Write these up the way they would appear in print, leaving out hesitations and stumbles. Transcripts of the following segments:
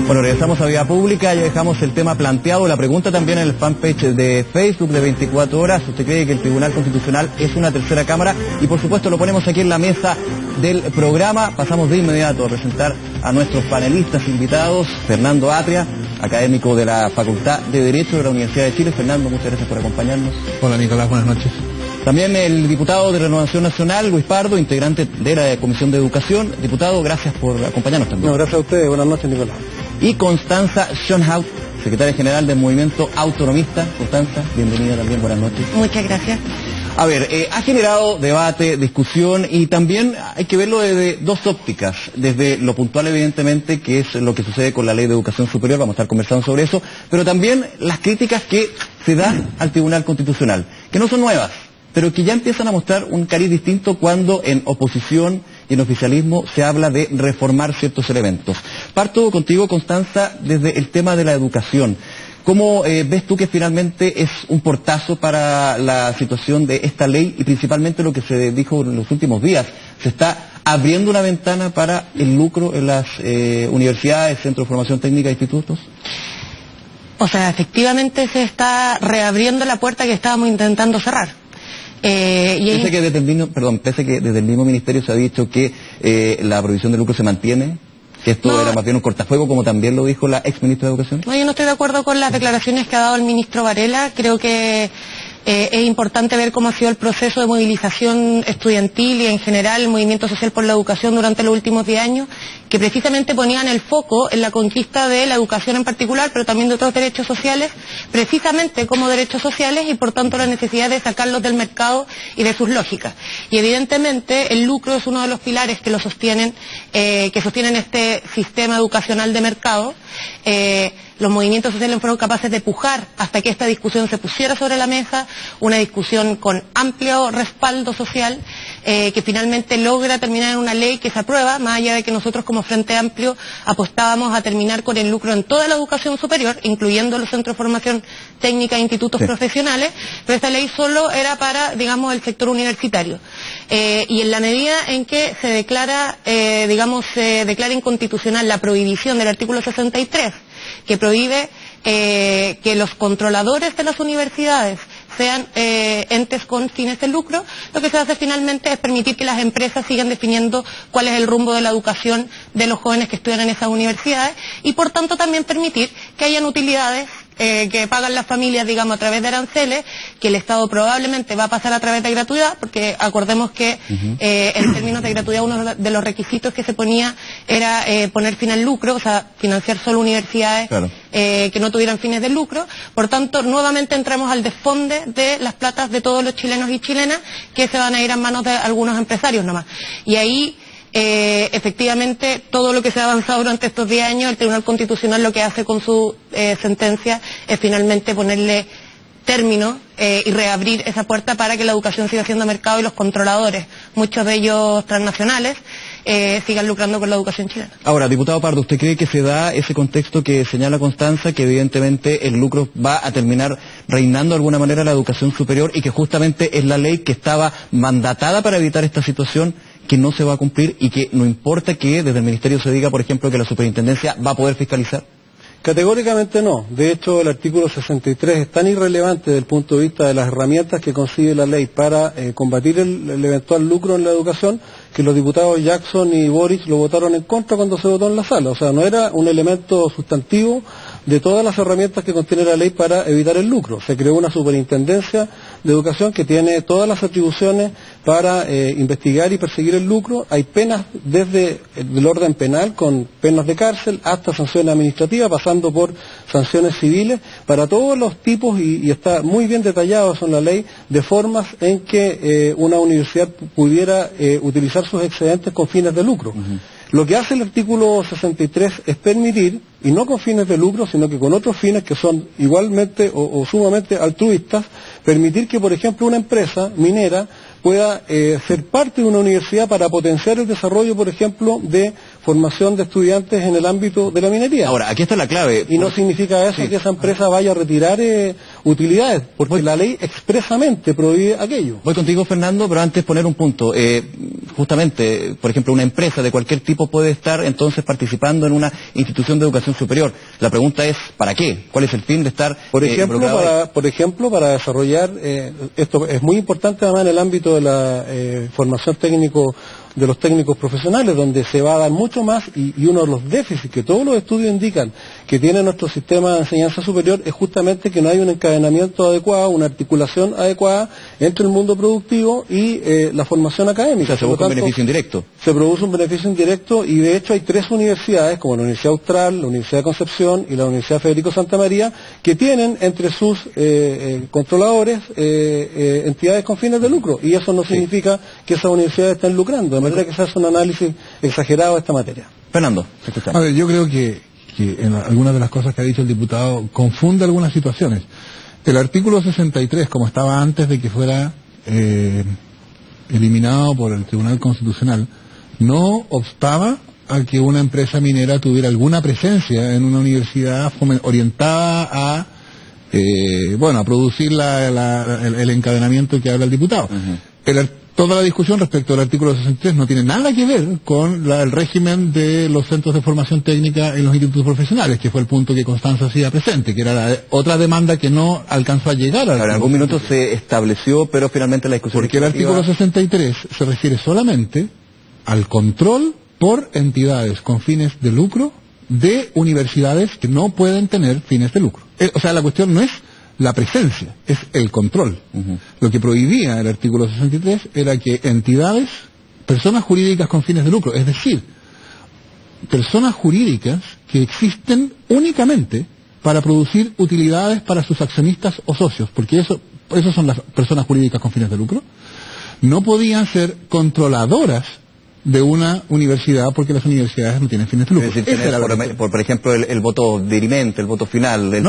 Bueno, regresamos a Vía Pública, ya dejamos el tema planteado, la pregunta también en el fanpage de Facebook de 24 horas, ¿usted cree que el Tribunal Constitucional es una tercera cámara? Y por supuesto lo ponemos aquí en la mesa del programa. Pasamos de inmediato a presentar a nuestros panelistas invitados. Fernando Atria, académico de la Facultad de Derecho de la Universidad de Chile. Fernando, muchas gracias por acompañarnos. Hola Nicolás, buenas noches. También el diputado de Renovación Nacional, Luis Pardo, integrante de la Comisión de Educación. Diputado, gracias por acompañarnos también. No, gracias a ustedes, buenas noches Nicolás. Y Constanza Schoenhout, secretaria general del Movimiento Autonomista. Constanza, bienvenida también, buenas noches. Muchas gracias. A ver, ha generado debate, discusión y también hay que verlo desde dos ópticas. Desde lo puntual, evidentemente, que es lo que sucede con la Ley de Educación Superior, vamos a estar conversando sobre eso, pero también las críticas que se dan al Tribunal Constitucional, que no son nuevas, pero que ya empiezan a mostrar un cariz distinto cuando en oposición y en oficialismo se habla de reformar ciertos elementos. Parto contigo, Constanza, desde el tema de la educación. ¿Cómo ves tú que finalmente es un portazo para la situación de esta ley y principalmente lo que se dijo en los últimos días? Se está abriendo una ventana para el lucro en las universidades, centros de formación técnica e institutos. O sea, efectivamente se está reabriendo la puerta que estábamos intentando cerrar. Pese que desde el mismo ministerio se ha dicho que la prohibición de lucro se mantiene, que esto era más bien un cortafuego, como también lo dijo la ex ministra de Educación. No, yo no estoy de acuerdo con las declaraciones que ha dado el ministro Varela. Creo que es importante ver cómo ha sido el proceso de movilización estudiantil y en general el movimiento social por la educación durante los últimos 10 años, que precisamente ponían el foco en la conquista de la educación en particular, pero también de otros derechos sociales, precisamente como derechos sociales y por tanto la necesidad de sacarlos del mercado y de sus lógicas. Y evidentemente el lucro es uno de los pilares que lo sostienen, que sostienen este sistema educacional de mercado. Los movimientos sociales fueron capaces de pujar hasta que esta discusión se pusiera sobre la mesa, una discusión con amplio respaldo social, que finalmente logra terminar en una ley que se aprueba, más allá de que nosotros como Frente Amplio apostábamos a terminar con el lucro en toda la educación superior, incluyendo los centros de formación técnica e institutos profesionales, pero esta ley solo era para, digamos, el sector universitario. Y en la medida en que se declara, se declara inconstitucional la prohibición del artículo 63, que prohíbe que los controladores de las universidades sean entes con fines de lucro, lo que se hace finalmente es permitir que las empresas sigan definiendo cuál es el rumbo de la educación de los jóvenes que estudian en esas universidades y por tanto también permitir que hayan utilidades que pagan las familias, digamos, a través de aranceles, que el Estado probablemente va a pasar a través de gratuidad, porque acordemos que en términos de gratuidad uno de los requisitos que se ponía era poner fin al lucro, o sea, financiar solo universidades que no tuvieran fines de lucro. Por tanto, nuevamente entramos al desfonde de las platas de todos los chilenos y chilenas que se van a ir a manos de algunos empresarios nomás. Y ahí efectivamente, todo lo que se ha avanzado durante estos 10 años, el Tribunal Constitucional lo que hace con su sentencia es finalmente ponerle término y reabrir esa puerta para que la educación siga siendo mercado y los controladores, muchos de ellos transnacionales, sigan lucrando con la educación chilena. Ahora, diputado Pardo, ¿usted cree que se da ese contexto que señala Constanza, que evidentemente el lucro va a terminar reinando de alguna manera la educación superior y que justamente es la ley que estaba mandatada para evitar esta situación, que no se va a cumplir y que no importa que desde el Ministerio se diga, por ejemplo, que la superintendencia va a poder fiscalizar? Categóricamente no. De hecho, el artículo 63 es tan irrelevante desde el punto de vista de las herramientas que concibe la ley para combatir el eventual lucro en la educación, que los diputados Jackson y Boric lo votaron en contra cuando se votó en la sala. O sea, no era un elemento sustantivo de todas las herramientas que contiene la ley para evitar el lucro. Se creó una superintendencia de educación que tiene todas las atribuciones para investigar y perseguir el lucro. Hay penas desde el orden penal, con penas de cárcel, hasta sanciones administrativas, pasando por sanciones civiles, para todos los tipos, y está muy bien detallado eso en la ley, de formas en que una universidad pudiera utilizar sus excedentes con fines de lucro. Lo que hace el artículo 63 es permitir, y no con fines de lucro, sino que con otros fines que son igualmente o sumamente altruistas, permitir que, por ejemplo, una empresa minera pueda ser parte de una universidad para potenciar el desarrollo, por ejemplo, de formación de estudiantes en el ámbito de la minería. Ahora, aquí está la clave. Y no significa eso que esa empresa vaya a retirar utilidades, porque la ley expresamente prohíbe aquello. Voy contigo, Fernando, pero antes poner un punto. justamente, por ejemplo, una empresa de cualquier tipo puede estar entonces participando en una institución de educación superior. La pregunta es, ¿para qué? ¿Cuál es el fin de estar por ejemplo, para desarrollar, esto es muy importante además en el ámbito de la formación técnico de los técnicos profesionales, donde se va a dar mucho más y uno de los déficits que todos los estudios indican que tiene nuestro sistema de enseñanza superior es justamente que no hay un encadenamiento adecuado, una articulación adecuada entre el mundo productivo y la formación académica. O sea, se busca un beneficio indirecto. Se produce un beneficio indirecto y de hecho hay 3 universidades, como la Universidad Austral, la Universidad de Concepción y la Universidad Federico Santa María, que tienen entre sus controladores entidades con fines de lucro, y eso no significa que esas universidades estén lucrando, de manera que se hace un análisis exagerado de esta materia. Fernando, a ver, yo creo que en algunas de las cosas que ha dicho el diputado confunde algunas situaciones. El artículo 63, como estaba antes de que fuera eliminado por el Tribunal Constitucional, no obstaba a que una empresa minera tuviera alguna presencia en una universidad orientada a a producir el encadenamiento que habla el diputado. Toda la discusión respecto al artículo 63 no tiene nada que ver con el régimen de los centros de formación técnica en los institutos profesionales, que fue el punto que Constanza hacía presente, que era otra demanda que no alcanzó a llegar al... En algún minuto se estableció, pero finalmente la discusión... Porque el artículo 63 se refiere solamente al control por entidades con fines de lucro de universidades que no pueden tener fines de lucro. O sea, la cuestión no es la presencia, es el control. Lo que prohibía el artículo 63 era que entidades, personas jurídicas con fines de lucro, es decir, personas jurídicas que existen únicamente para producir utilidades para sus accionistas o socios, porque esos son las personas jurídicas con fines de lucro, no podían ser controladoras de una universidad, porque las universidades no tienen fines de lucro. Es decir, tener, por ejemplo, el voto dirimente, el voto final, el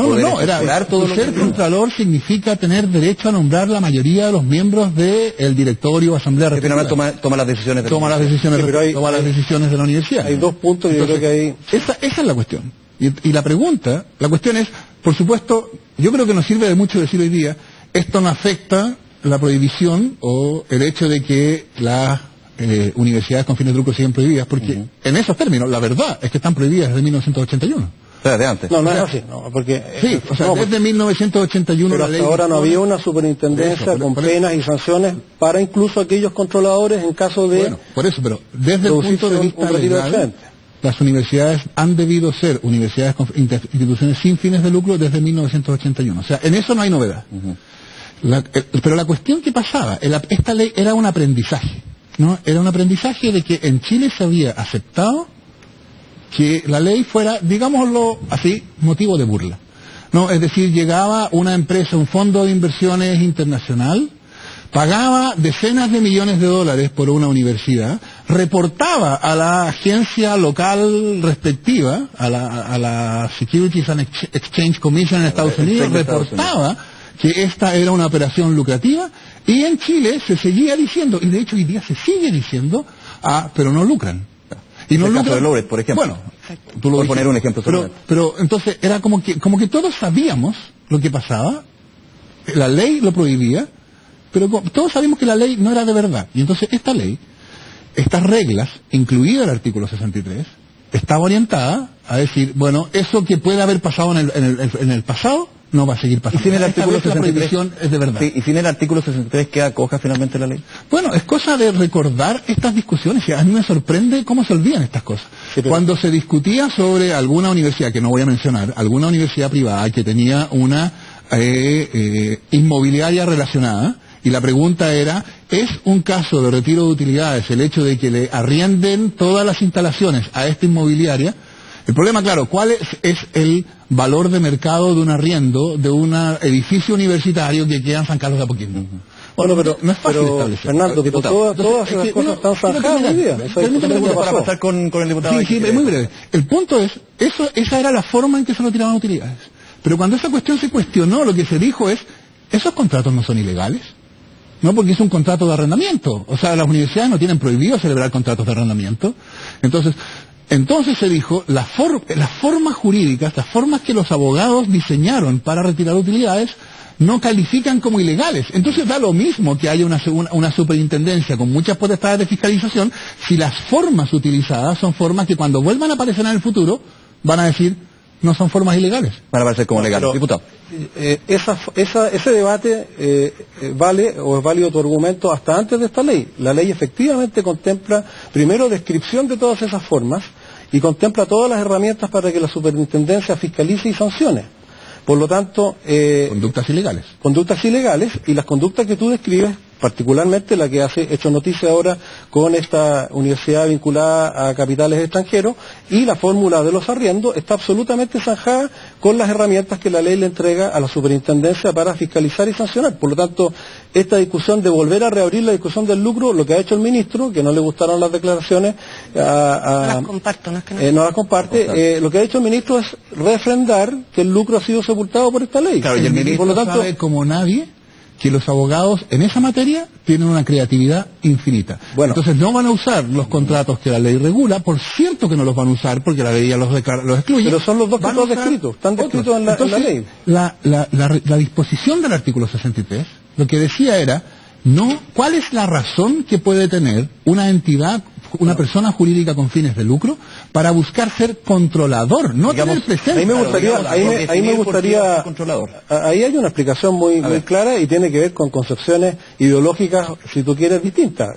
ser contralor significa tener derecho a nombrar la mayoría de los miembros del directorio, asamblea. Que finalmente toma las decisiones de las decisiones de la universidad. Hay 2 puntos que yo creo que hay... Esa es la cuestión. Y la cuestión es, por supuesto, yo creo que nos sirve de mucho decir hoy día, esto no afecta la prohibición o el hecho de que las universidades con fines de lucro siguen prohibidas, porque en esos términos, la verdad es que están prohibidas desde 1981. Desde antes. No es así, porque... Sí, desde 1981 pero hasta ahora no había una superintendencia con penas y sanciones para incluso aquellos controladores en caso de... Bueno, por eso, pero desde el punto de vista legal, las universidades han debido ser universidades con instituciones sin fines de lucro desde 1981. O sea, en eso no hay novedad. Pero la cuestión que pasaba, esta ley era un aprendizaje. ¿No? Era un aprendizaje de que en Chile se había aceptado que la ley fuera, digámoslo así, motivo de burla. ¿No? Es decir, llegaba una empresa, un fondo de inversiones internacional, pagaba decenas de millones de dólares por una universidad, reportaba a la agencia local respectiva, a la Securities and Exchange Commission en Estados Unidos, reportaba que esta era una operación lucrativa, y en Chile se seguía diciendo, y de hecho hoy día se sigue diciendo, pero no lucran. Y no lucran. El caso de Lourdes, por ejemplo. Bueno, tú lo por poner un ejemplo. Pero entonces era como que todos sabíamos lo que pasaba, la ley lo prohibía, pero todos sabíamos que la ley no era de verdad. Y entonces esta ley, estas reglas, incluida el artículo 63, estaba orientada a decir, bueno, eso que puede haber pasado en el pasado, no va a seguir pasando. ¿Y sin el artículo 63? La prohibición es de verdad. Sí, ¿y sin el artículo 63 qué acoja finalmente la ley? Bueno, es cosa de recordar estas discusiones, y a mí me sorprende cómo se olvidan estas cosas. Sí, cuando se discutía sobre alguna universidad, que no voy a mencionar, alguna universidad privada que tenía una inmobiliaria relacionada, y la pregunta era, ¿es un caso de retiro de utilidades el hecho de que le arrienden todas las instalaciones a esta inmobiliaria? El problema, claro, ¿cuál es el valor de mercado de un arriendo de un edificio universitario que queda en San Carlos de Apoquindo? Bueno, pero no es fácil establecer. Fernando, todas esas cosas están zanjadas hoy día. Para pasar con el diputado. Sí, es muy breve. El punto es, esa era la forma en que se retiraban utilidades. Pero cuando esa cuestión se cuestionó, lo que se dijo es, ¿esos contratos no son ilegales? No, porque es un contrato de arrendamiento. O sea, las universidades no tienen prohibido celebrar contratos de arrendamiento. Entonces, Entonces se dijo, las formas jurídicas, las formas que los abogados diseñaron para retirar utilidades, no califican como ilegales. Entonces da lo mismo que haya una superintendencia con muchas potestades de fiscalización, si las formas utilizadas son formas que cuando vuelvan a aparecer en el futuro, van a decir, no son formas ilegales. Van a aparecer como legales. Diputado. Ese debate vale o es válido tu argumento hasta antes de esta ley. La ley efectivamente contempla, primero, descripción de todas esas formas y contempla todas las herramientas para que la superintendencia fiscalice y sancione. Por lo tanto... conductas ilegales. Conductas ilegales, y las conductas que tú describes, particularmente la que ha hecho noticia ahora con esta universidad vinculada a capitales extranjeros, y la fórmula de los arriendos, está absolutamente zanjada con las herramientas que la ley le entrega a la superintendencia para fiscalizar y sancionar. Por lo tanto, esta discusión de volver a reabrir la discusión del lucro, lo que ha hecho el ministro, que no le gustaron las declaraciones... no las comparto, no es que no. No las comparte. Lo que ha hecho el ministro es refrendar que el lucro ha sido sepultado por esta ley. Claro, y el ministro por lo tanto, sabe como nadie que los abogados en esa materia tienen una creatividad infinita. Bueno, entonces no van a usar los contratos que la ley regula, por cierto que no los van a usar porque la ley ya los excluye. Pero son los dos que están descritos, están descritos en la ley. La disposición del artículo 63, lo que decía era, ¿cuál es la razón que puede tener una entidad, una persona jurídica con fines de lucro, para buscar ser controlador, no tener presencia? Ahí me gustaría, ahí hay una explicación muy clara y tiene que ver con concepciones ideológicas, si tú quieres, distintas.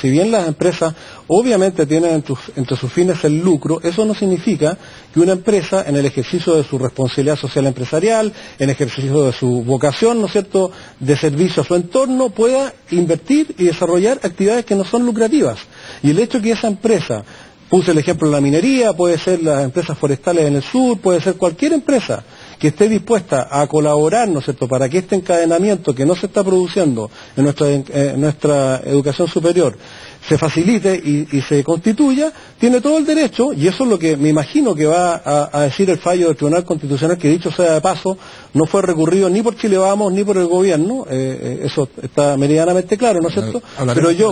Si bien las empresas obviamente tienen entre sus fines el lucro, eso no significa que una empresa, en el ejercicio de su responsabilidad social empresarial, en el ejercicio de su vocación, ¿no es cierto?, de servicio a su entorno, pueda invertir y desarrollar actividades que no son lucrativas. Y el hecho que esa empresa, puse el ejemplo de la minería, puede ser las empresas forestales en el sur, puede ser cualquier empresa que esté dispuesta a colaborar, ¿no es cierto?, para que este encadenamiento que no se está produciendo en nuestra educación superior se facilite y se constituya, tiene todo el derecho, y eso es lo que me imagino que va a decir el fallo del Tribunal Constitucional, que dicho sea de paso, no fue recurrido ni por Chile Vamos ni por el gobierno, eso está meridianamente claro, ¿no es cierto?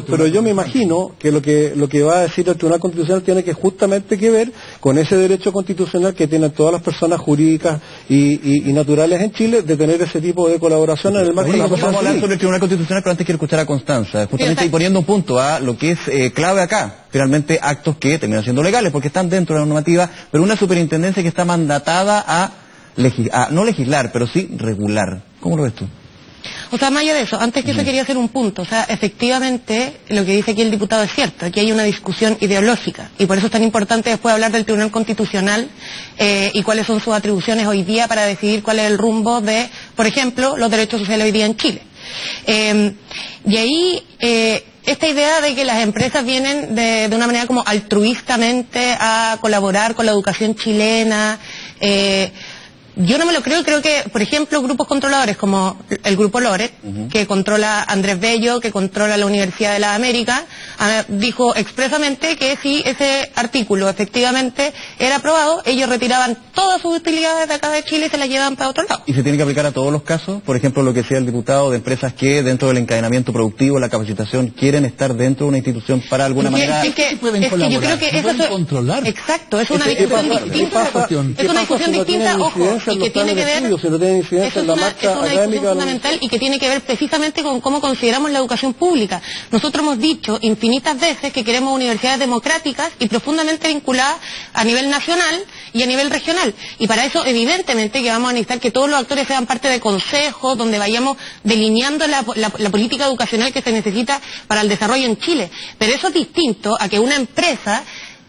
Pero yo me imagino que lo que va a decir el Tribunal Constitucional tiene que justamente que ver con ese derecho constitucional que tienen todas las personas jurídicas y naturales en Chile de tener ese tipo de colaboración en el marco de la Vamos a hablar sobre el Tribunal Constitucional, pero antes quiero escuchar a Constanza, justamente y poniendo un punto a lo que es clave acá, finalmente actos que terminan siendo legales porque están dentro de la normativa, pero una superintendencia que está mandatada a no legislar, pero sí regular. ¿Cómo lo ves tú? O sea, más allá de eso, antes que eso quería hacer un punto. O sea, efectivamente, lo que dice aquí el diputado es cierto. Aquí hay una discusión ideológica. Y por eso es tan importante después hablar del Tribunal Constitucional y cuáles son sus atribuciones hoy día para decidir cuál es el rumbo de, por ejemplo, los derechos sociales hoy día en Chile. Y ahí, esta idea de que las empresas vienen de una manera como altruistamente a colaborar con la educación chilena, yo no me lo creo que, por ejemplo, grupos controladores como el Grupo Loret, que controla Andrés Bello, que controla la Universidad de las Américas, dijo expresamente que si ese artículo efectivamente era aprobado, ellos retiraban todas sus utilidades de acá de Chile y se las llevaban para otro lado. ¿Y se tiene que aplicar a todos los casos? Por ejemplo, lo que decía el diputado de empresas que dentro del encadenamiento productivo, la capacitación, quieren estar dentro de una institución para alguna manera... Es que yo creo que eso es... controlar. Exacto, es una discusión distinta. Es una discusión distinta, ojo, y que tiene que ver... Eso es una discusión fundamental y que tiene que ver precisamente con cómo consideramos la educación pública. Nosotros hemos dicho infinitas veces que queremos universidades democráticas y profundamente vinculadas a nivel nacional y a nivel regional. Y para eso, evidentemente, que vamos a necesitar que todos los actores sean parte de consejos, donde vayamos delineando la política educacional que se necesita para el desarrollo en Chile. Pero eso es distinto a que una empresa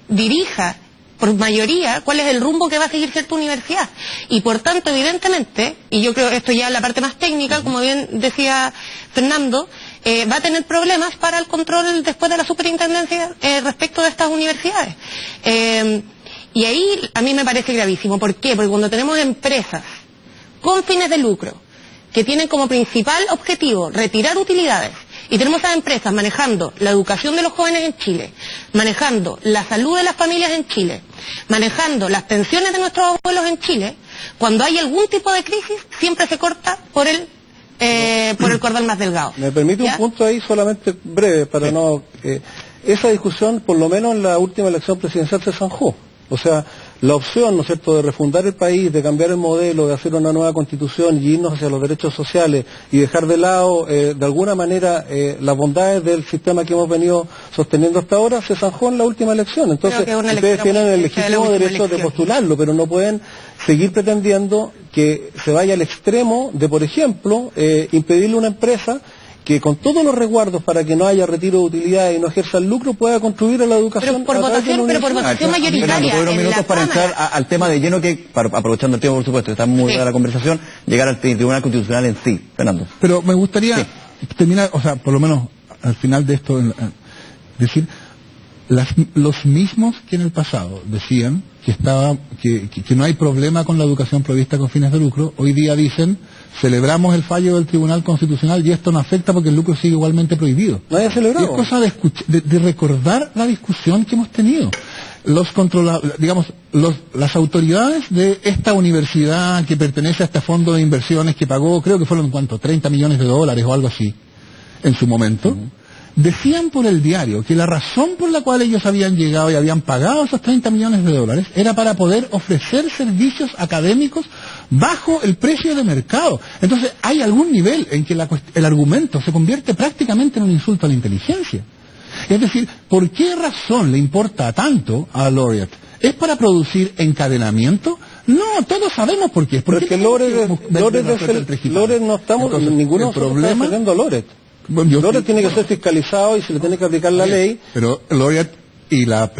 dirija por mayoría cuál es el rumbo que va a seguir cierta universidad. Y por tanto, evidentemente, y yo creo que esto ya es la parte más técnica, como bien decía Fernando, va a tener problemas para el control después de la superintendencia respecto de estas universidades. Y ahí a mí me parece gravísimo. ¿Por qué? Porque cuando tenemos empresas con fines de lucro que tienen como principal objetivo retirar utilidades, y tenemos a empresas manejando la educación de los jóvenes en Chile, manejando la salud de las familias en Chile, manejando las pensiones de nuestros abuelos en Chile, cuando hay algún tipo de crisis siempre se corta por el cordón más delgado. ¿Me permite un punto ahí solamente breve para no... esa discusión, por lo menos en la última elección presidencial, se zanjó. O sea, la opción, ¿no es cierto?, de refundar el país, de cambiar el modelo, de hacer una nueva constitución y irnos hacia los derechos sociales y dejar de lado, de alguna manera, las bondades del sistema que hemos venido sosteniendo hasta ahora, se zanjó en la última elección. Entonces, ustedes tienen el legítimo derecho de postularlo, pero no pueden seguir pretendiendo que se vaya al extremo de, por ejemplo, impedirle a una empresa que con todos los resguardos para que no haya retiro de utilidades y no ejerza el lucro, pueda contribuir a la educación. Pero por votación mayoritaria. Unos minutos para entrar al tema de lleno, que, aprovechando el tiempo, por supuesto, está muy buena la conversación, llegar al Tribunal Constitucional en sí. Fernando. Pero me gustaría terminar, o sea, por lo menos al final de esto, decir, los mismos que en el pasado decían que no hay problema con la educación provista con fines de lucro, hoy día dicen: celebramos el fallo del Tribunal Constitucional y esto no afecta porque el lucro sigue igualmente prohibido. No haya celebrado. Es cosa de recordar la discusión que hemos tenido. Las autoridades de esta universidad que pertenece a este fondo de inversiones que pagó, creo que fueron, ¿cuánto?, $30 millones o algo así, en su momento, decían por el diario que la razón por la cual ellos habían llegado y habían pagado esos $30 millones era para poder ofrecer servicios académicos bajo el precio de mercado. Entonces hay algún nivel en que el argumento se convierte prácticamente en un insulto a la inteligencia. Es decir, ¿por qué razón le importa tanto a Laureate? ¿Es para producir encadenamiento? No, todos sabemos por qué. Es porque Laureate no estamos, entonces, ninguno el problema está a Laureate. Laureate tiene que ser fiscalizado y se le tiene que aplicar la ley. Pero Laureate y la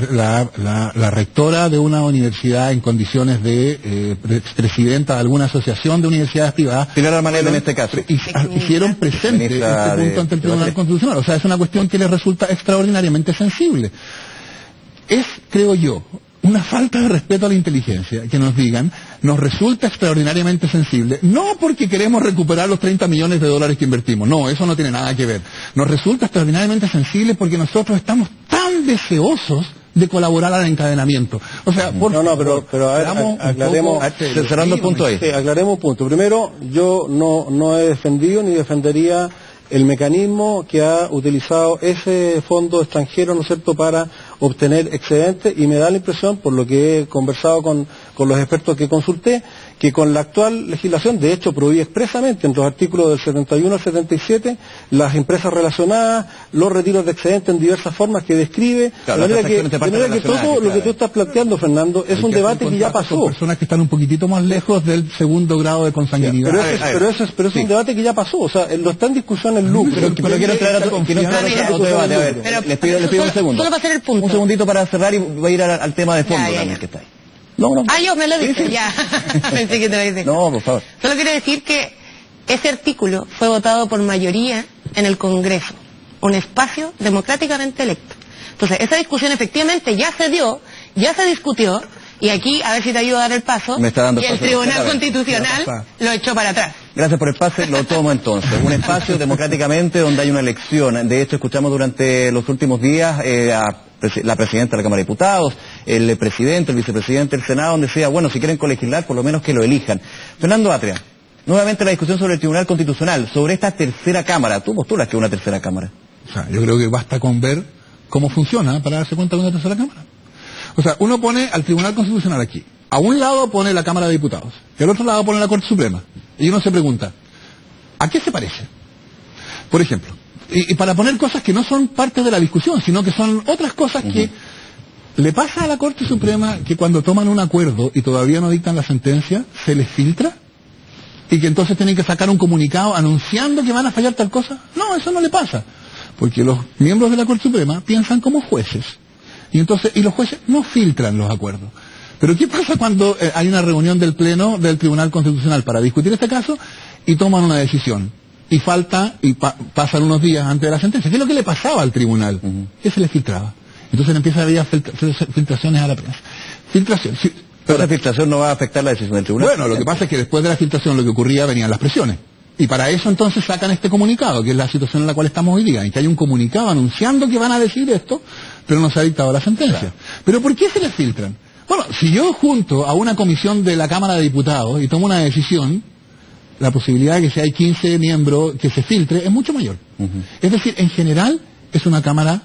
rectora de una universidad en condiciones de presidenta de alguna asociación de universidades privadas, Pilar Armanel en este caso, hicieron presente este punto ante el Tribunal Constitucional. O sea, es una cuestión que les resulta extraordinariamente sensible. Es, creo yo, una falta de respeto a la inteligencia que nos digan: nos resulta extraordinariamente sensible, no porque queremos recuperar los $30 millones que invertimos, no, eso no tiene nada que ver. Nos resulta extraordinariamente sensible porque nosotros estamos tan deseosos de colaborar al encadenamiento. O sea, pero aclaremos, cerrando el punto ahí. Sí, aclaremos un punto. Primero, yo no he defendido ni defendería el mecanismo que ha utilizado ese fondo extranjero, ¿no es cierto?, para obtener excedentes, y me da la impresión, por lo que he conversado con los expertos que consulté, que con la actual legislación, de hecho, prohíbe expresamente en los artículos del 71 al 77 las empresas relacionadas, los retiros de excedentes en diversas formas que describe, claro, de manera que todo lo que tú estás planteando, Fernando, es un debate que ya pasó. Son personas que están un poquitito más lejos del segundo grado de consanguinidad. Pero es un debate que ya pasó, o sea, lo está en discusión el lucro. Pero quiero aclarar otro debate. A ver, les pido un segundo. Solo para hacer el punto. Un segundito para cerrar y voy a ir al tema de fondo también que está ahí. No. Yo me lo dije, ya. Pensé que te lo dije. No, por favor. Solo quiero decir que ese artículo fue votado por mayoría en el Congreso, un espacio democráticamente electo. Entonces, esa discusión efectivamente ya se dio, ya se discutió, y aquí, a ver si te ayudo a dar el paso, me está dando y el Tribunal Constitucional lo echó para atrás. Gracias por el pase, lo tomo entonces. Un espacio democráticamente donde hay una elección. De hecho, escuchamos durante los últimos días a la presidenta de la Cámara de Diputados, el presidente, el vicepresidente del Senado, donde decía, bueno, si quieren colegislar, por lo menos que lo elijan. Fernando Atria, nuevamente la discusión sobre el Tribunal Constitucional, sobre esta tercera Cámara. ¿Tú postulas que es una tercera Cámara? O sea, yo creo que basta con ver cómo funciona para darse cuenta de una tercera Cámara. O sea, uno pone al Tribunal Constitucional aquí. A un lado pone la Cámara de Diputados, y al otro lado pone la Corte Suprema. Y uno se pregunta, ¿a qué se parece? Por ejemplo, y para poner cosas que no son parte de la discusión, sino que son otras cosas que le pasa a la Corte Suprema, que cuando toman un acuerdo y todavía no dictan la sentencia, se les filtra, y que entonces tienen que sacar un comunicado anunciando que van a fallar tal cosa. No, eso no le pasa, porque los miembros de la Corte Suprema piensan como jueces, y los jueces no filtran los acuerdos. Pero ¿qué pasa cuando hay una reunión del Pleno del Tribunal Constitucional para discutir este caso y toman una decisión? Y pasan unos días antes de la sentencia. ¿Qué es lo que le pasaba al tribunal? ¿Qué se le filtraba? Entonces empieza a haber filtraciones a la prensa. Pero la filtración no va a afectar la decisión del tribunal. Bueno, lo que pasa es que después de la filtración lo que ocurría venían las presiones. Y para eso entonces sacan este comunicado, que es la situación en la cual estamos hoy día, en que hay un comunicado anunciando que van a decir esto, pero no se ha dictado la sentencia. Claro. ¿Pero por qué se les filtran? Bueno, si yo junto a una comisión de la Cámara de Diputados y tomo una decisión, la posibilidad de que si hay 15 miembros que se filtre es mucho mayor. Es decir, en general es una Cámara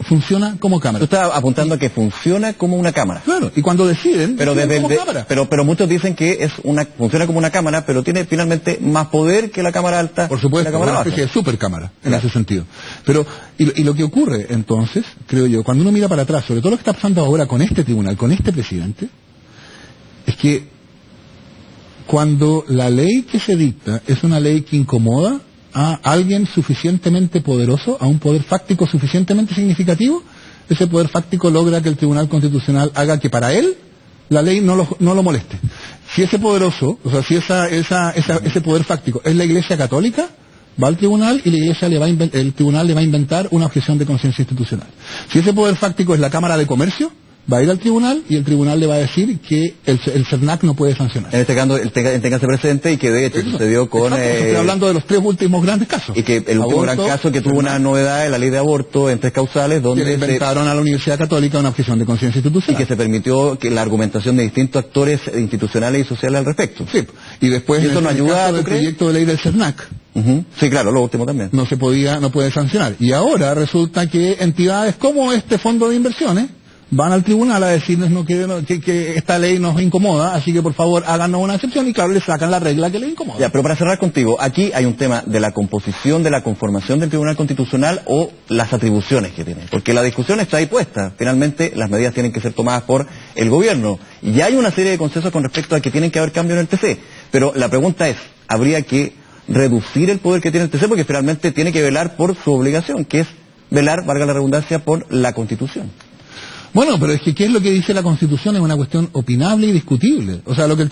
funciona como cámara. Tú estás apuntando a que funciona como una cámara. Claro, y cuando deciden, pero cámara. Pero muchos dicen que funciona como una cámara, pero tiene finalmente más poder que la cámara alta. Por supuesto, es una especie de supercámara, en ese sentido. Pero, y lo que ocurre entonces, creo yo, cuando uno mira para atrás, sobre todo lo que está pasando ahora con este tribunal, con este presidente, es que cuando la ley que se dicta es una ley que incomoda a alguien suficientemente poderoso, a un poder fáctico suficientemente significativo, ese poder fáctico logra que el Tribunal Constitucional haga que para él la ley no lo moleste. Si ese poderoso, o sea, si ese poder fáctico es la Iglesia Católica, va al tribunal y el tribunal le va a inventar una objeción de conciencia institucional. Si ese poder fáctico es la Cámara de Comercio, va a ir al tribunal y el tribunal le va a decir que el CERNAC no puede sancionar. En este caso, precedente y que de hecho sucedió con... estoy hablando de los 3 últimos grandes casos. Y que el último gran caso que tuvo una novedad en la ley de aborto en 3 causales donde... Que le inventaron a la Universidad Católica una objeción de conciencia institucional. Y que se permitió que la argumentación de distintos actores institucionales y sociales al respecto. Sí, y después eso no ayuda al proyecto de ley del CERNAC. Sí, claro, lo último también. No puede sancionar. Y ahora resulta que entidades como este fondo de inversiones van al tribunal a decirnos que esta ley nos incomoda, así que por favor háganos una excepción, y claro, le sacan la regla que le incomoda. Ya, pero para cerrar contigo, aquí hay un tema de la composición, de la conformación del Tribunal Constitucional o las atribuciones que tiene, porque la discusión está ahí puesta. Finalmente las medidas tienen que ser tomadas por el gobierno y hay una serie de consensos con respecto a que tienen que haber cambios en el TC, pero la pregunta es, ¿habría que reducir el poder que tiene el TC? Porque finalmente tiene que velar por su obligación, que es velar, valga la redundancia, por la Constitución. Bueno, pero es que ¿qué es lo que dice la Constitución? Es una cuestión opinable y discutible. O sea, lo que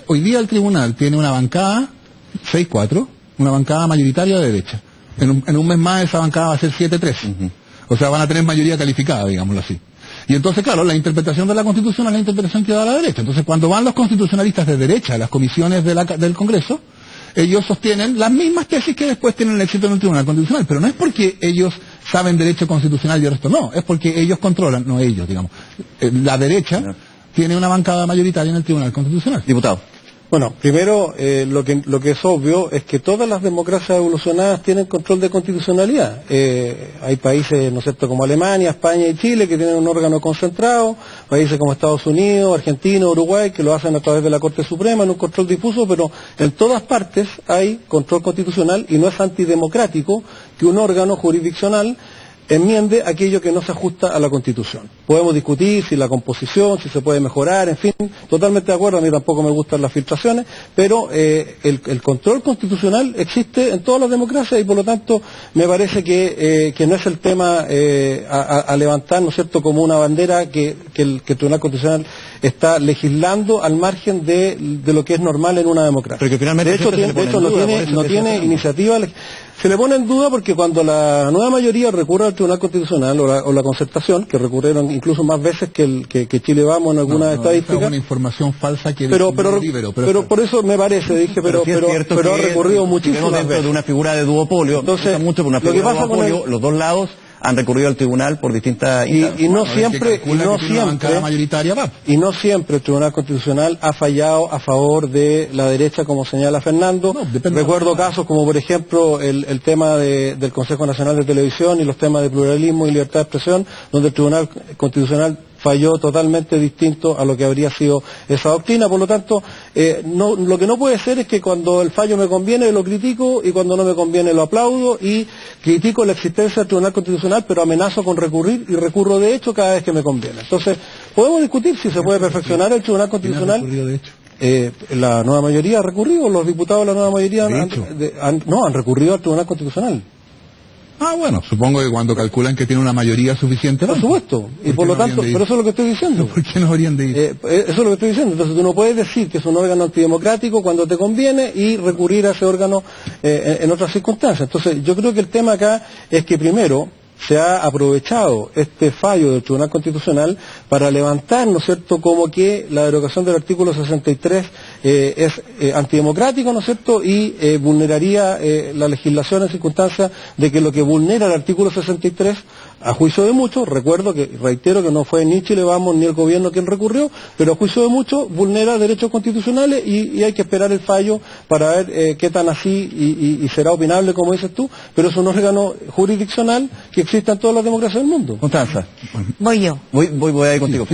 hoy día el tribunal tiene una bancada 6-4, una bancada mayoritaria de derecha. En un mes más esa bancada va a ser 7-3. O sea, van a tener mayoría calificada, digámoslo así. Y entonces, claro, la interpretación de la Constitución es la interpretación que da la derecha. Entonces, cuando van los constitucionalistas de derecha a las comisiones del Congreso, ellos sostienen las mismas tesis que después tienen el éxito en el Tribunal Constitucional, pero no es porque ellos saben derecho constitucional y el resto no, es porque ellos controlan, no ellos, digamos. La derecha tiene una bancada mayoritaria en el Tribunal Constitucional. Diputado. Bueno, primero, lo que es obvio es que todas las democracias evolucionadas tienen control de constitucionalidad. Hay países, ¿no es cierto?, como Alemania, España y Chile, que tienen un órgano concentrado, países como Estados Unidos, Argentina, Uruguay, que lo hacen a través de la Corte Suprema, en un control difuso, pero en todas partes hay control constitucional y no es antidemocrático que un órgano jurisdiccional enmiende aquello que no se ajusta a la Constitución. Podemos discutir si la composición, si se puede mejorar, en fin, totalmente de acuerdo, a mí tampoco me gustan las filtraciones, pero el control constitucional existe en todas las democracias y por lo tanto me parece que no es el tema a levantar, ¿no es cierto?, como una bandera que el Tribunal Constitucional está legislando al margen de lo que es normal en una democracia. Pero que finalmente de hecho no tiene iniciativa. Se le pone en duda porque cuando la nueva mayoría recurre al Tribunal Constitucional o la concertación, que recurrieron incluso más veces que Chile Vamos en algunas estadísticas. Es una información falsa que pero por eso me parece, pero ha recurrido muchísimas veces. Dentro de una figura de duopolio, entonces, mucho por una figura de duopolio, los dos lados han recurrido al tribunal por distintas y no siempre el Tribunal Constitucional ha fallado a favor de la derecha, como señala Fernando. Recuerdo casos como por ejemplo el tema del Consejo Nacional de Televisión y los temas de pluralismo y libertad de expresión, donde el Tribunal Constitucional falló totalmente distinto a lo que habría sido esa doctrina. Por lo tanto, lo que no puede ser es que cuando el fallo me conviene lo critico y cuando no me conviene lo aplaudo y critico la existencia del Tribunal Constitucional, pero amenazo con recurrir y recurro de hecho cada vez que me conviene. Entonces, podemos discutir si se puede perfeccionar el Tribunal Constitucional. La nueva mayoría ha recurrido, los diputados de la nueva mayoría han recurrido al Tribunal Constitucional. Ah, bueno, supongo que cuando calculan que tiene una mayoría suficiente. Por supuesto, y por lo tanto, pero eso es lo que estoy diciendo. ¿Por qué no habrían de ir? Eso es lo que estoy diciendo. Entonces tú no puedes decir que es un órgano antidemocrático cuando te conviene y recurrir a ese órgano en otras circunstancias. Entonces yo creo que el tema acá es que primero se ha aprovechado este fallo del Tribunal Constitucional para levantar, ¿no es cierto?, como que la derogación del artículo 63 es antidemocrático, ¿no es cierto?, y vulneraría la legislación en circunstancias de que lo que vulnera el artículo 63, a juicio de muchos, recuerdo que, reitero que no fue ni Chile Vamos ni el gobierno quien recurrió, pero a juicio de muchos vulnera derechos constitucionales y hay que esperar el fallo para ver qué tan así y será opinable como dices tú, pero es un órgano jurisdiccional que existe en todas las democracias del mundo. Constanza. Voy yo. Voy a ir contigo.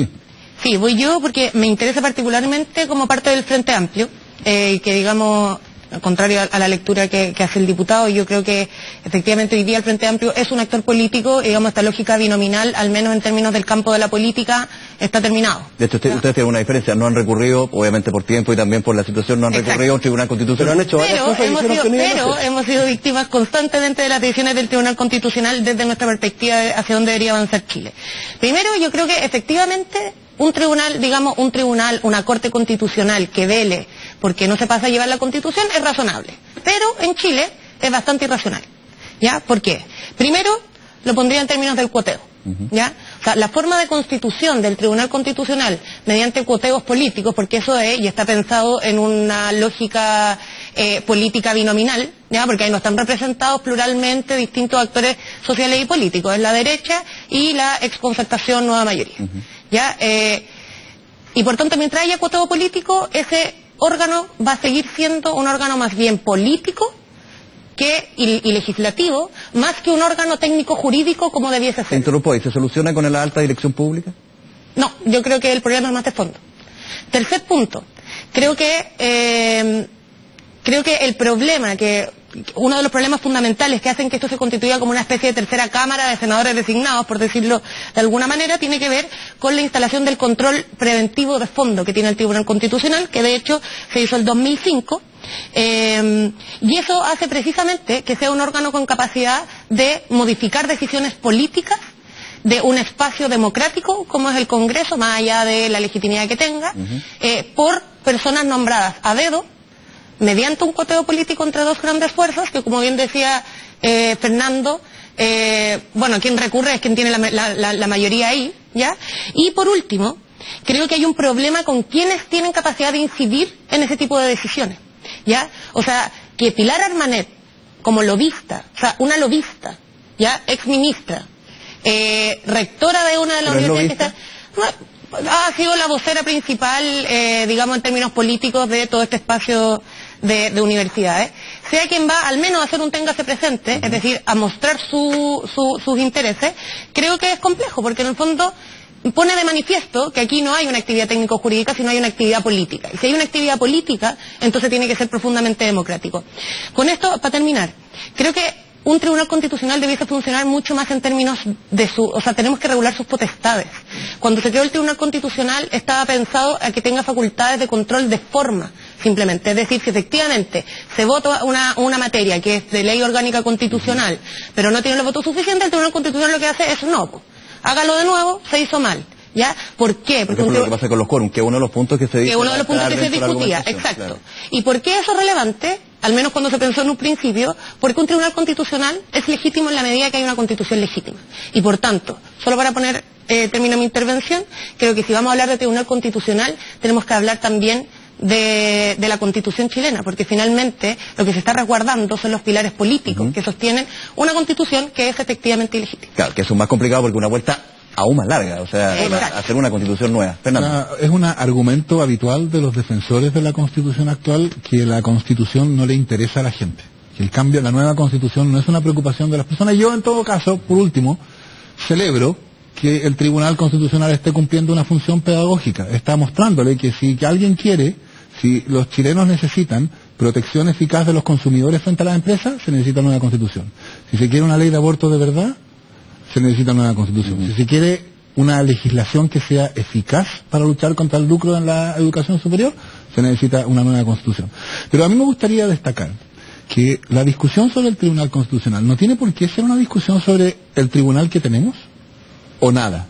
Sí, voy yo porque me interesa particularmente como parte del Frente Amplio, que digamos, al contrario a la lectura que hace el diputado, yo creo que efectivamente hoy día el Frente Amplio es un actor político y digamos esta lógica binominal, al menos en términos del campo de la política, está terminado. De hecho, ustedes tienen una diferencia, no han recurrido, obviamente por tiempo y también por la situación, no han recurrido a un tribunal constitucional. Pero hemos sido víctimas constantemente de las decisiones del Tribunal Constitucional desde nuestra perspectiva hacia dónde debería avanzar Chile. Primero, yo creo que efectivamente un tribunal, digamos, una corte constitucional que vele porque no se pasa a llevar la Constitución es razonable. Pero en Chile es bastante irracional. ¿Ya? ¿Por qué? Primero, lo pondría en términos del cuoteo. ¿Ya? O sea, la forma de constitución del Tribunal Constitucional mediante cuoteos políticos, porque eso es, y está pensado en una lógica política binominal, ¿ya? Porque ahí no están representados pluralmente distintos actores sociales y políticos, es la derecha y la exconcertación nueva mayoría. ¿Ya? Y por tanto, mientras haya cuoteo político, ese órgano va a seguir siendo un órgano más bien político y legislativo, más que un órgano técnico jurídico como debiese ser. Interrumpo, ¿y se soluciona con la alta dirección pública? No, yo creo que el problema es más de fondo. Tercer punto, creo que el problema, uno de los problemas fundamentales que hacen que esto se constituya como una especie de tercera cámara de senadores designados, por decirlo de alguna manera, tiene que ver con la instalación del control preventivo de fondo que tiene el Tribunal Constitucional, que de hecho se hizo el 2005, y eso hace precisamente que sea un órgano con capacidad de modificar decisiones políticas de un espacio democrático como es el Congreso, más allá de la legitimidad que tenga, por personas nombradas a dedo, mediante un cuoteo político entre dos grandes fuerzas, que como bien decía Fernando, quien recurre es quien tiene la mayoría ahí, ¿ya? Y por último, creo que hay un problema con quienes tienen capacidad de incidir en ese tipo de decisiones, ¿ya? O sea, que Pilar Armanet, como lobista, o sea, una lobista, ¿ya? Exministra, rectora de una de las universidades ha sido la vocera principal, digamos en términos políticos, de todo este espacio de universidades, sea quien va al menos a hacer un téngase presente, es decir, a mostrar sus intereses, creo que es complejo, porque en el fondo pone de manifiesto que aquí no hay una actividad técnico-jurídica, sino hay una actividad política. Y si hay una actividad política, entonces tiene que ser profundamente democrático. Con esto, para terminar, creo que un tribunal constitucional debiese funcionar mucho más en términos de tenemos que regular sus potestades. Cuando se creó el tribunal constitucional estaba pensado a que tenga facultades de control de forma, simplemente. Es decir, si efectivamente se vota una materia que es de ley orgánica constitucional, pero no tiene los votos suficientes, el tribunal constitucional lo que hace es hágalo de nuevo, se hizo mal. ¿Ya? ¿Por qué? Porque lo que pasa con los quórum, que uno de los puntos que se discutía, exacto. Claro. ¿Y por qué eso es relevante? Al menos cuando se pensó en un principio, porque un tribunal constitucional es legítimo en la medida que hay una constitución legítima. Y por tanto, solo para termino mi intervención, creo que si vamos a hablar de tribunal constitucional, tenemos que hablar también de la Constitución chilena, porque finalmente lo que se está resguardando son los pilares políticos que sostienen una Constitución que es efectivamente ilegítima. Claro, que eso es más complicado porque una vuelta aún más larga, o sea, hacer una constitución nueva. Fernando. Es un argumento habitual de los defensores de la constitución actual que la constitución no le interesa a la gente, que el cambio, la nueva constitución no es una preocupación de las personas. Yo en todo caso, por último, celebro que el Tribunal Constitucional esté cumpliendo una función pedagógica, está mostrándole que si alguien quiere, si los chilenos necesitan protección eficaz de los consumidores frente a las empresas, se necesita una nueva constitución. Si se quiere una ley de aborto de verdad, se necesita una nueva constitución. Si se quiere una legislación que sea eficaz para luchar contra el lucro en la educación superior, se necesita una nueva constitución. Pero a mí me gustaría destacar que la discusión sobre el Tribunal Constitucional no tiene por qué ser una discusión sobre el tribunal que tenemos o nada.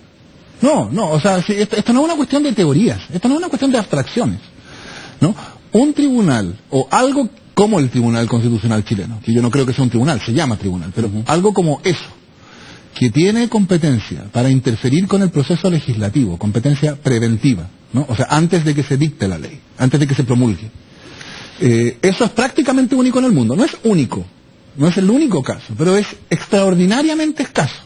No, o sea, esto no es una cuestión de teorías, esto no es una cuestión de abstracciones, ¿no? Un tribunal o algo como el Tribunal Constitucional chileno, que yo no creo que sea un tribunal, se llama tribunal, pero algo como eso, que tiene competencia para interferir con el proceso legislativo, competencia preventiva, ¿no? O sea, antes de que se dicte la ley, antes de que se promulgue. Eso es prácticamente único en el mundo. No es único, no es el único caso, pero es extraordinariamente escaso.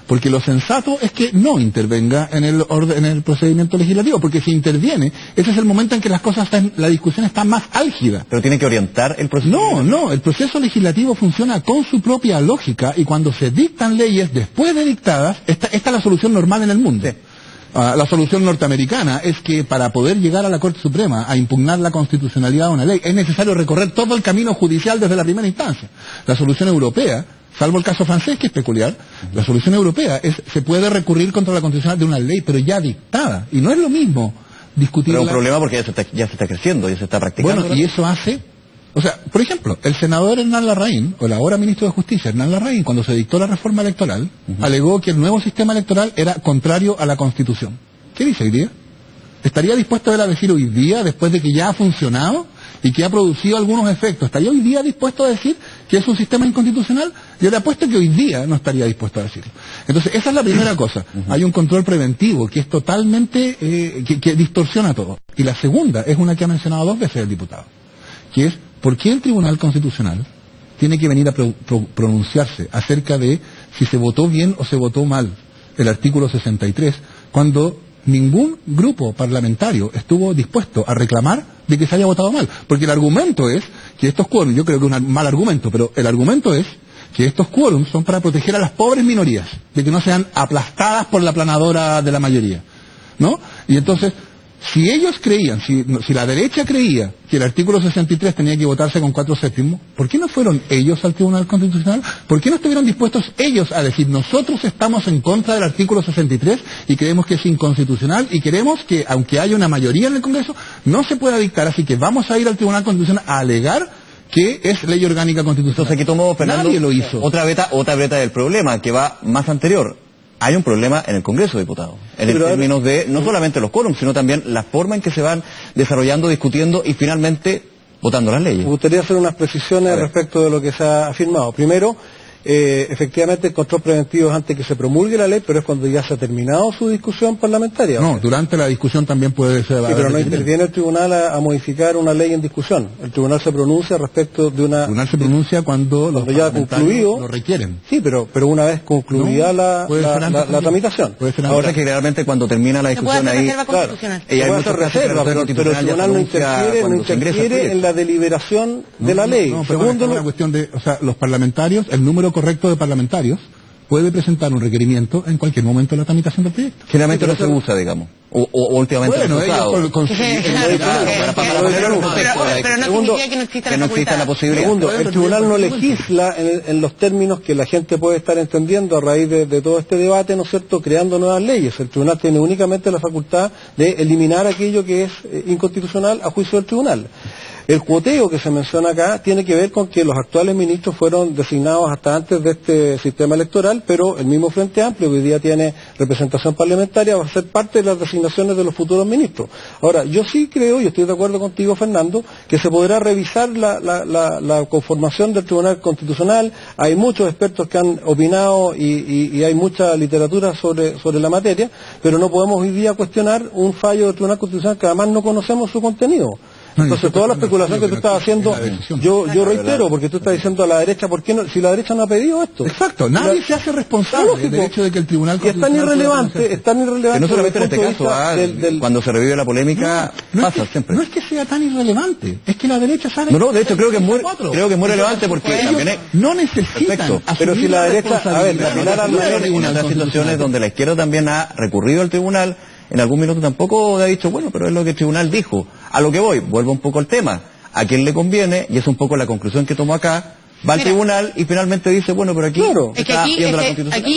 Porque lo sensato es que no intervenga en el procedimiento legislativo, porque si interviene, ese es el momento en que la discusión está más álgida. Pero tiene que orientar el proceso. No, el proceso legislativo funciona con su propia lógica, y cuando se dictan leyes después de dictadas, esta es la solución normal en el mundo. Sí. La solución norteamericana es que para poder llegar a la Corte Suprema a impugnar la constitucionalidad de una ley, es necesario recorrer todo el camino judicial desde la primera instancia. La solución europea, salvo el caso francés, que es peculiar, la solución europea se puede recurrir contra la constitucionalidad de una ley, pero ya dictada. Y no es lo mismo discutir... Pero es un problema porque ya se está creciendo, ya se está practicando. Bueno, y eso hace... O sea, por ejemplo, el senador Hernán Larraín, o el ahora ministro de Justicia, Hernán Larraín, cuando se dictó la reforma electoral, alegó que el nuevo sistema electoral era contrario a la Constitución. ¿Qué dice hoy día? ¿Estaría dispuesto él a decir hoy día, después de que ya ha funcionado y que ha producido algunos efectos, estaría hoy día dispuesto a decir que es un sistema inconstitucional? Yo le apuesto que hoy día no estaría dispuesto a decirlo. Entonces, esa es la primera cosa. Hay un control preventivo que es totalmente, que distorsiona todo. Y la segunda es una que ha mencionado 2 veces el diputado, que es, ¿por qué el Tribunal Constitucional tiene que venir a pronunciarse acerca de si se votó bien o se votó mal el artículo 63, cuando ningún grupo parlamentario estuvo dispuesto a reclamar de que se haya votado mal? Porque el argumento es que estos quórums, yo creo que es un mal argumento, pero el argumento es que estos quórums son para proteger a las pobres minorías, de que no sean aplastadas por la aplanadora de la mayoría, ¿no? Y entonces, si ellos creían, si la derecha creía que el artículo 63 tenía que votarse con 4/7, ¿por qué no fueron ellos al Tribunal Constitucional? ¿Por qué no estuvieron dispuestos ellos a decir, nosotros estamos en contra del artículo 63 y creemos que es inconstitucional y queremos que, aunque haya una mayoría en el Congreso, no se pueda dictar, así que vamos a ir al Tribunal Constitucional a alegar que es ley orgánica constitucional? Entonces aquí tomó Fernando, nadie lo hizo. Otra breta del problema, que va más anterior. Hay un problema en el Congreso de Diputados, en términos de no solamente los quórums, sino también la forma en que se van desarrollando, discutiendo y finalmente votando las leyes. Me gustaría hacer unas precisiones respecto de lo que se ha afirmado. Primero, efectivamente el control preventivo es antes que se promulgue la ley, pero es cuando ya se ha terminado su discusión parlamentaria. No, durante la discusión también puede ser... Sí, pero no interviene el tribunal a modificar una ley en discusión. El tribunal se pronuncia respecto de una... El tribunal se pronuncia cuando los ya concluido lo requieren. Sí, pero una vez concluida la tramitación. Ahora que realmente cuando termina la discusión ahí... Claro, hay muchas reservas, pero el tribunal no interfiere en la deliberación de la ley. Segundo, una cuestión de, o sea, los parlamentarios, el número correcto de parlamentarios puede presentar un requerimiento en cualquier momento de la tramitación del proyecto. Generalmente no se usa, digamos, o últimamente bueno, ellos pero no significa que no exista la posibilidad. Segundo, el tribunal no legisla en los términos que la gente puede estar entendiendo a raíz de todo este debate, ¿no es cierto?, creando nuevas leyes. El tribunal tiene únicamente la facultad de eliminar aquello que es inconstitucional a juicio del tribunal. El cuoteo que se menciona acá tiene que ver con que los actuales ministros fueron designados hasta antes de este sistema electoral, pero el mismo Frente Amplio, que hoy día tiene representación parlamentaria, va a ser parte de las designaciones de los futuros ministros. Ahora, yo sí creo, y estoy de acuerdo contigo, Fernando, que se podrá revisar la conformación del Tribunal Constitucional. Hay muchos expertos que han opinado y hay mucha literatura sobre la materia, pero no podemos hoy día cuestionar un fallo del Tribunal Constitucional que además no conocemos su contenido. Entonces, toda la especulación que tú estás haciendo, yo reitero, porque tú estás diciendo a la derecha, ¿por qué no? Si la derecha no ha pedido esto. Exacto, nadie se hace responsable del hecho de que el Tribunal Constitucional... Y es tan irrelevante... Que no solamente en este caso, cuando se revive la polémica, pasa siempre. No es que sea tan irrelevante, es que la derecha sabe... No, de hecho creo que es muy relevante porque también no necesitan... Pero si la derecha... A ver, en otras situaciones donde la izquierda también ha recurrido al tribunal, en algún minuto tampoco ha dicho, bueno, pero es lo que el tribunal dijo. A lo que voy, vuelvo un poco al tema. ¿A quién le conviene? Y es un poco la conclusión que tomó acá. Va al tribunal y finalmente dice, bueno, pero aquí es que aquí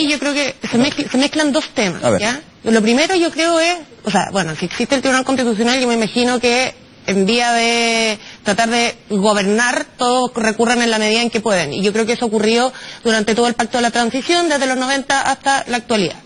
yo creo que se mezclan dos temas, ¿ya? Lo primero yo creo es, o sea, bueno, si existe el Tribunal Constitucional, yo me imagino que en vía de tratar de gobernar, todos recurran en la medida en que pueden. Y yo creo que eso ocurrió durante todo el Pacto de la Transición, desde los 90 hasta la actualidad.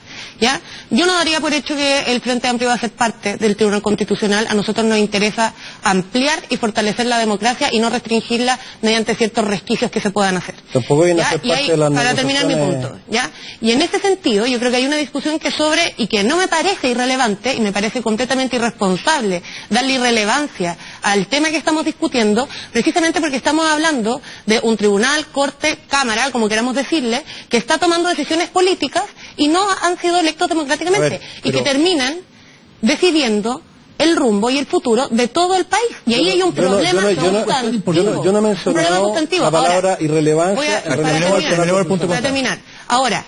¿Ya? Yo no daría por hecho que el Frente Amplio va a ser parte del Tribunal Constitucional. A nosotros nos interesa ampliar y fortalecer la democracia y no restringirla mediante ciertos resquicios que se puedan hacer. Tampoco viene a ser parte de las para terminar mi punto, ¿ya? Y en ese sentido, yo creo que hay una discusión que sobre, y que no me parece irrelevante, y me parece completamente irresponsable darle irrelevancia al tema que estamos discutiendo, precisamente porque estamos hablando de un tribunal, corte, cámara, como queramos decirle, que está tomando decisiones políticas y no han sido electos democráticamente, y que terminan decidiendo el rumbo y el futuro de todo el país. Y ahí hay un problema sustantivo. Yo no he mencionado la palabra irrelevancia. Para terminar. Ahora,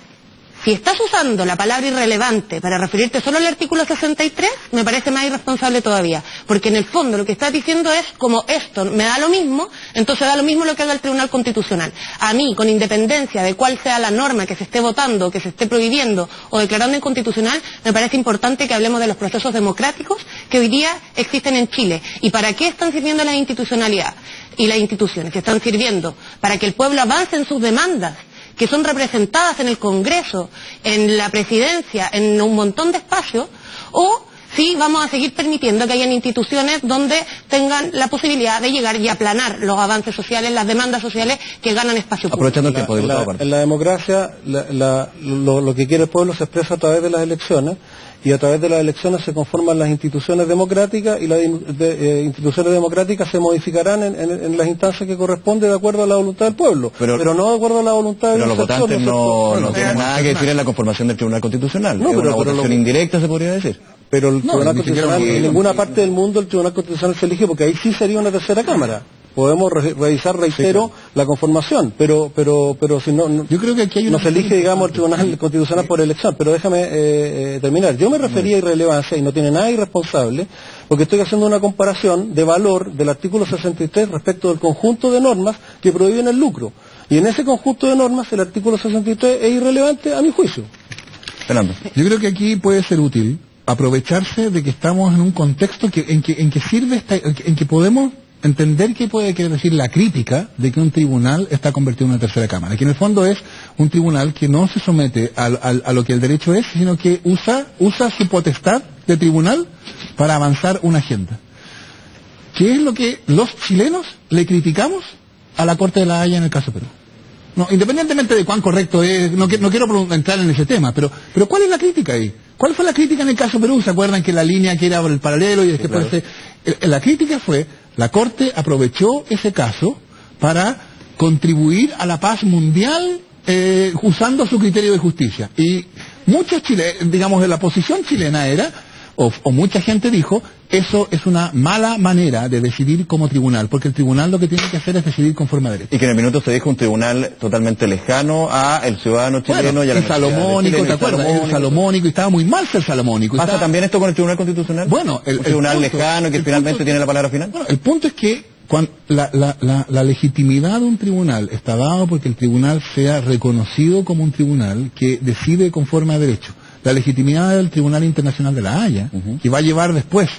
si estás usando la palabra irrelevante para referirte solo al artículo 63, me parece más irresponsable todavía. Porque en el fondo lo que estás diciendo es, como esto me da lo mismo, entonces da lo mismo lo que haga el Tribunal Constitucional. A mí, con independencia de cuál sea la norma que se esté votando, que se esté prohibiendo o declarando inconstitucional, me parece importante que hablemos de los procesos democráticos que hoy día existen en Chile. ¿Y para qué están sirviendo la institucionalidad y las instituciones? Que están sirviendo para que el pueblo avance en sus demandas, que son representadas en el Congreso, en la Presidencia, en un montón de espacios, o si vamos a seguir permitiendo que hayan instituciones donde tengan la posibilidad de llegar y aplanar los avances sociales, las demandas sociales que ganan espacio público. Aprovechando el tiempo, en la democracia, lo que quiere el pueblo se expresa a través de las elecciones, y a través de las elecciones se conforman las instituciones democráticas, y las instituciones democráticas se modificarán en las instancias que corresponde de acuerdo a la voluntad del pueblo, pero no de acuerdo a la voluntad del sector. Pero los votantes no tienen nada que decir en la conformación del Tribunal Constitucional. Es una votación indirecta, se podría decir. Pero el Tribunal Constitucional, en ninguna parte del mundo el Tribunal Constitucional se elige, porque ahí sí sería una tercera cámara. Podemos revisar, reitero, la conformación, pero si no, yo creo que aquí no se elige, digamos, el Tribunal Constitucional por elección. Pero déjame terminar. Yo me refería a irrelevancia, y no tiene nada irresponsable, porque estoy haciendo una comparación de valor del artículo 63 respecto del conjunto de normas que prohíben el lucro. Y en ese conjunto de normas el artículo 63 es irrelevante a mi juicio. Fernando. Yo creo que aquí puede ser útil aprovecharse de que estamos en un contexto en que sirve en que podemos entender qué puede querer decir la crítica de que un tribunal está convertido en una tercera cámara, que en el fondo es un tribunal que no se somete a lo que el derecho es, sino que usa su potestad de tribunal para avanzar una agenda. ¿Qué es lo que los chilenos le criticamos a la Corte de la Haya en el caso Perú? No, independientemente de cuán correcto es, no quiero entrar en ese tema, pero ¿cuál es la crítica ahí? ¿Cuál fue la crítica en el caso Perú? ¿Se acuerdan que la línea que era el paralelo y después la crítica fue, la Corte aprovechó ese caso para contribuir a la paz mundial usando su criterio de justicia? Y muchos chilenos, digamos, la posición chilena era, o mucha gente dijo, eso es una mala manera de decidir como tribunal, porque el tribunal lo que tiene que hacer es decidir conforme a derecho. Y que en el minuto se dijo un tribunal totalmente lejano a el ciudadano chileno, y a la salomónico, ¿te acuerdas? El salomónico, y estaba muy mal ser salomónico. ¿Pasa también esto con el Tribunal Constitucional? Bueno, un tribunal lejano que finalmente tiene la palabra final. Bueno, el punto es que la legitimidad de un tribunal está dada porque el tribunal sea reconocido como un tribunal que decide conforme a derecho. La legitimidad del Tribunal Internacional de la Haya, que va a llevar después,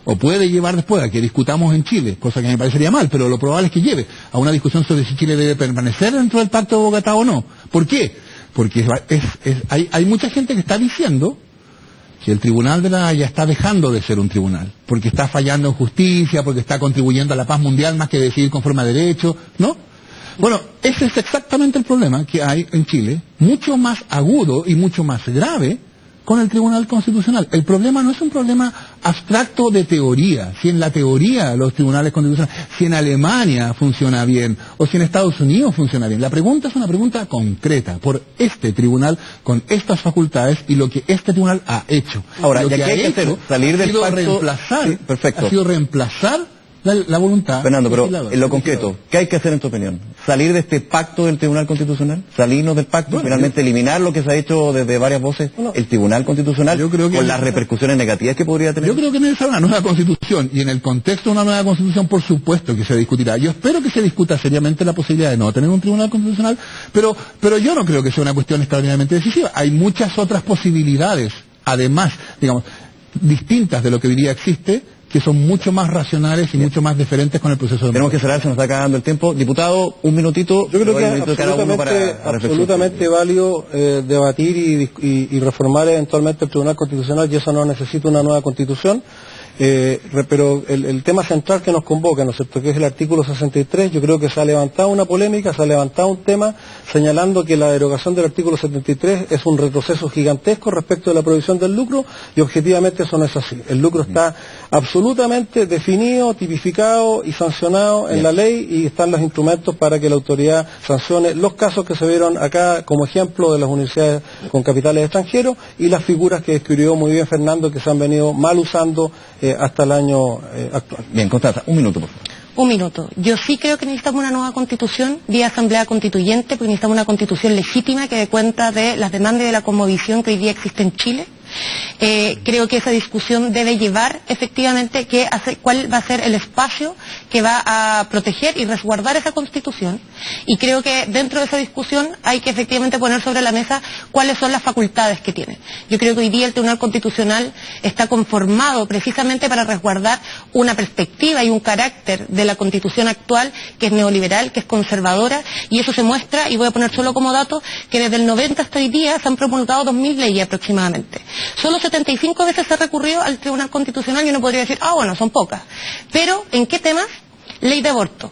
o puede llevar después a que discutamos en Chile, cosa que me parecería mal, pero lo probable es que lleve a una discusión sobre si Chile debe permanecer dentro del Pacto de Bogotá o no. ¿Por qué? Porque hay mucha gente que está diciendo que el Tribunal de la Haya está dejando de ser un tribunal, porque está fallando en justicia, porque está contribuyendo a la paz mundial más que decidir conforme a derecho, ¿no? Bueno, ese es exactamente el problema que hay en Chile, mucho más agudo y mucho más grave con el Tribunal Constitucional. El problema no es un problema abstracto de teoría, si en la teoría los tribunales constitucionales, si en Alemania funciona bien, o si en Estados Unidos funciona bien. La pregunta es una pregunta concreta, por este tribunal, con estas facultades, y lo que este tribunal ha hecho. Ahora, ya que hay que hacer, salir del pacto... Ha sido reemplazar la voluntad. Fernando, pero en lo concreto, ¿qué hay que hacer en tu opinión? ¿Salir de este pacto del Tribunal Constitucional? ¿Salirnos del pacto? ¿Finalmente eliminar lo que se ha hecho desde varias voces? ¿El Tribunal Constitucional? Yo creo que con las repercusiones negativas que podría tener. Yo creo que es necesaria una nueva Constitución, y en el contexto de una nueva Constitución, por supuesto que se discutirá. Yo espero que se discuta seriamente la posibilidad de no tener un Tribunal Constitucional, pero yo no creo que sea una cuestión extraordinariamente decisiva. Hay muchas otras posibilidades, además, digamos, distintas de lo que hoy día existe, que son mucho más racionales y mucho más diferentes con el proceso de... Tenemos que cerrar, se nos está acabando el tiempo. Diputado, un minutito. Yo creo que es absolutamente válido debatir y reformar eventualmente el Tribunal Constitucional, y eso no necesita una nueva Constitución. Pero el tema central que nos convoca, ¿no es cierto?, que es el artículo 63, yo creo que se ha levantado una polémica, se ha levantado un tema señalando que la derogación del artículo 73 es un retroceso gigantesco respecto de la prohibición del lucro, y objetivamente eso no es así. El lucro está absolutamente definido, tipificado y sancionado en la ley, y están los instrumentos para que la autoridad sancione los casos que se vieron acá como ejemplo de las universidades con capitales extranjeros y las figuras que describió muy bien Fernando, que se han venido mal usando hasta el año actual. Bien, Constanza, un minuto, por favor. Un minuto. Yo sí creo que necesitamos una nueva constitución vía asamblea constituyente, porque necesitamos una constitución legítima que dé cuenta de las demandas y de la cosmovisión que hoy día existe en Chile. Creo que esa discusión debe llevar efectivamente cuál va a ser el espacio que va a proteger y resguardar esa Constitución, y creo que dentro de esa discusión hay que efectivamente poner sobre la mesa cuáles son las facultades que tiene. Yo creo que hoy día el Tribunal Constitucional está conformado precisamente para resguardar una perspectiva y un carácter de la Constitución actual, que es neoliberal, que es conservadora, y eso se muestra, y voy a poner solo como dato, que desde el 90 hasta hoy día se han promulgado 2000 leyes aproximadamente. Solo 75 veces se ha recurrido al Tribunal Constitucional, y uno podría decir, bueno, son pocas. Pero, ¿en qué temas? Ley de aborto,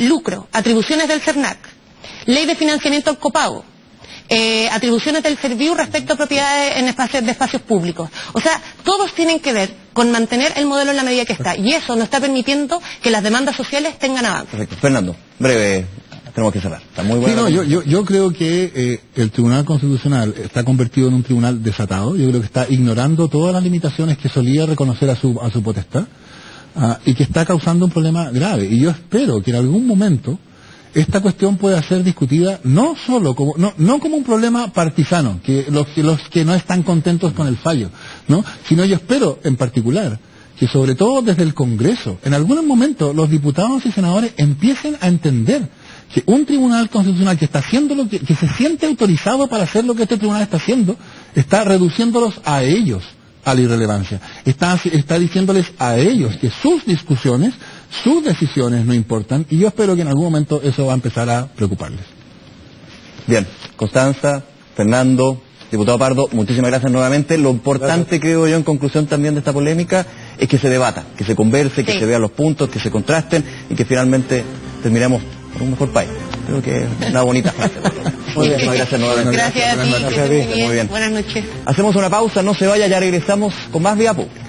lucro, atribuciones del CERNAC, ley de financiamiento al copago, atribuciones del Serviu respecto a propiedades en espacios públicos. O sea, todos tienen que ver con mantener el modelo en la medida que está, y eso no está permitiendo que las demandas sociales tengan avance. Perfecto. Fernando, breve. Tenemos que cerrar. Está muy bueno. Sí, yo creo que el Tribunal Constitucional está convertido en un tribunal desatado. Yo creo que está ignorando todas las limitaciones que solía reconocer a su potestad, y que está causando un problema grave. Y yo espero que en algún momento esta cuestión pueda ser discutida no solo como no como un problema partisano, que los que no están contentos con el fallo, ¿no? Sino yo espero en particular que sobre todo desde el Congreso, en algún momento los diputados y senadores empiecen a entender que un tribunal constitucional que está haciendo que se siente autorizado para hacer lo que este tribunal está haciendo, está reduciéndolos a ellos a la irrelevancia. Está diciéndoles a ellos que sus discusiones, sus decisiones no importan, y yo espero que en algún momento eso va a empezar a preocuparles. Bien, Constanza, Fernando, diputado Pardo, muchísimas gracias nuevamente. Lo importante, creo yo, en conclusión también de esta polémica, es que se debata, que se converse, que se vean los puntos, que se contrasten, y que finalmente terminemos por un mejor país. Creo que es una bonita frase. Muy bien, gracias nuevamente. Gracias a ti. Muy bien. Buenas noches. Hacemos una pausa, no se vaya, ya regresamos con más Vía Pública.